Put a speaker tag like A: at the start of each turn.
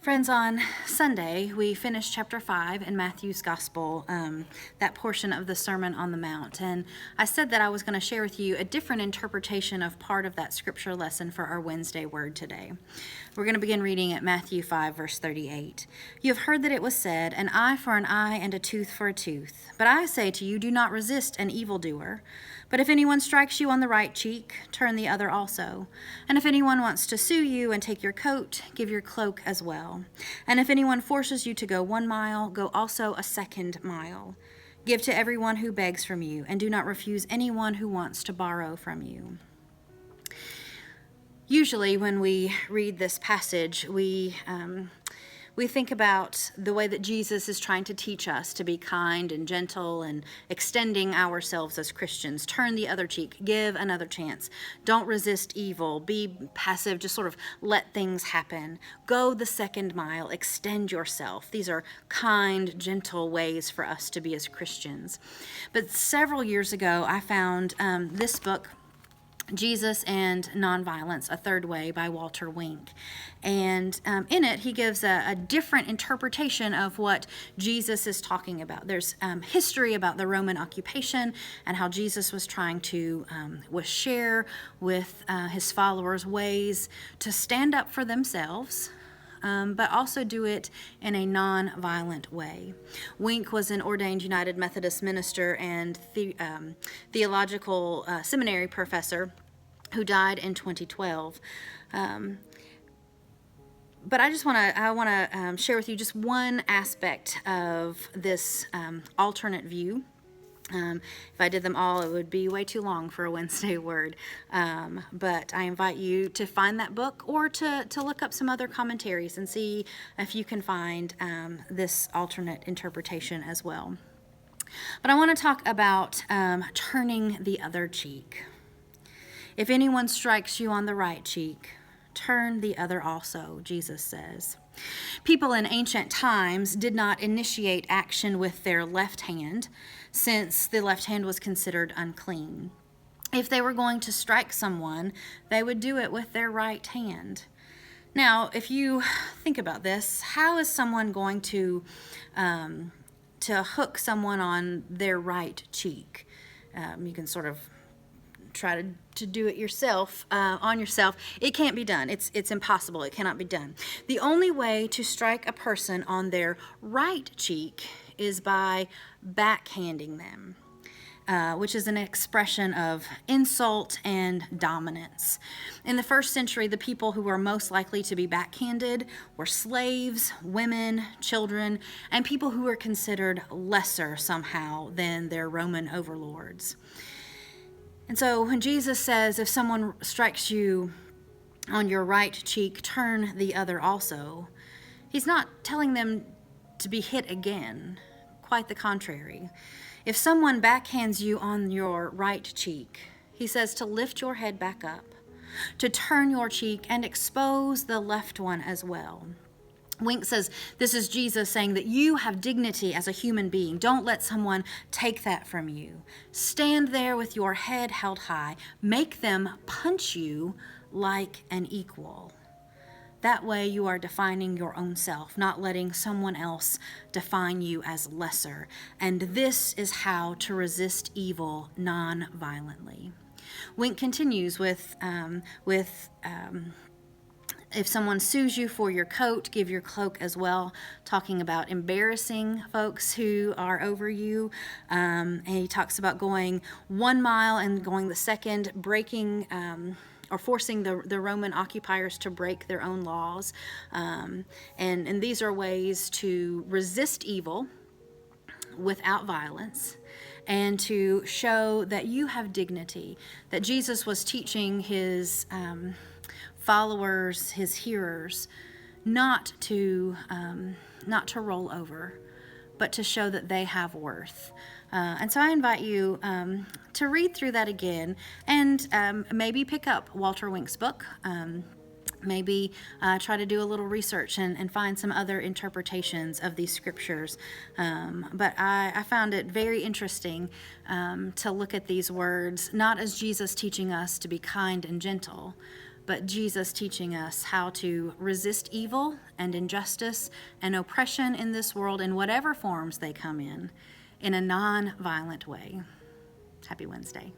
A: Friends, on Sunday, we finished chapter 5 in Matthew's Gospel, that portion of the Sermon on the Mount. And I said that I was going to share with you a different interpretation of part of that scripture lesson for our Wednesday word today. We're going to begin reading at Matthew 5, verse 38. You have heard that it was said, an eye for an eye and a tooth for a tooth. But I say to you, do not resist an evildoer. But if anyone strikes you on the right cheek, turn the other also. And if anyone wants to sue you and take your coat, give your cloak as well. And if anyone forces you to go 1 mile, go also a 2nd mile. Give to everyone who begs from you, and do not refuse anyone who wants to borrow from you. Usually when we read this passage, we think about the way that Jesus is trying to teach us to be kind and gentle and extending ourselves as Christians. Turn the other cheek, give another chance. Don't resist evil, be passive, just sort of let things happen. Go the 2nd mile, extend yourself. These are kind, gentle ways for us to be as Christians. But several years ago, I found this book, Jesus and Nonviolence, A Third Way by Walter Wink. And in it, he gives a different interpretation of what Jesus is talking about. There's history about the Roman occupation and how Jesus was trying to share with his followers ways to stand up for themselves, but also do it in a non-violent way. Wink was an ordained United Methodist minister and theological seminary professor who died in 2012. But I want to share with you just one aspect of this alternate view. If I did them all, it would be way too long for a Wednesday word. But I invite you to find that book or to look up some other commentaries and see if you can find this alternate interpretation as well. But I want to talk about turning the other cheek. If anyone strikes you on the right cheek, turn the other also, Jesus says. People in ancient times did not initiate action with their left hand, since the left hand was considered unclean. If they were going to strike someone, they would do it with their right hand. Now, if you think about this, how is someone going to hook someone on their right cheek? You can sort of try to do it yourself, on yourself. It can't be done. It's impossible. It cannot be done. The only way to strike a person on their right cheek is by backhanding them, which is an expression of insult and dominance. In the first century, the people who were most likely to be backhanded were slaves, women, children, and people who were considered lesser somehow than their Roman overlords. And so when Jesus says, if someone strikes you on your right cheek, turn the other also, he's not telling them to be hit again. Quite the contrary. If someone backhands you on your right cheek, he says to lift your head back up, to turn your cheek and expose the left one as well. Wink says this is Jesus saying that you have dignity as a human being. Don't let someone take that from you. Stand there with your head held high. Make them punch you like an equal. That way you are defining your own self, not letting someone else define you as lesser. And this is how to resist evil non-violently. Wink continues with if someone sues you for your coat, give your cloak as well, talking about embarrassing folks who are over you. And he talks about going 1 mile and going the 2nd, breaking or forcing the Roman occupiers to break their own laws. And these are ways to resist evil without violence and to show that you have dignity, that Jesus was teaching his followers, his hearers, not to roll over, but to show that they have worth. And so I invite you to read through that again and maybe pick up Walter Wink's book. Maybe try to do a little research and find some other interpretations of these scriptures. But I found it very interesting to look at these words, not as Jesus teaching us to be kind and gentle, but Jesus teaching us how to resist evil and injustice and oppression in this world in whatever forms they come in a non-violent way. Happy Wednesday.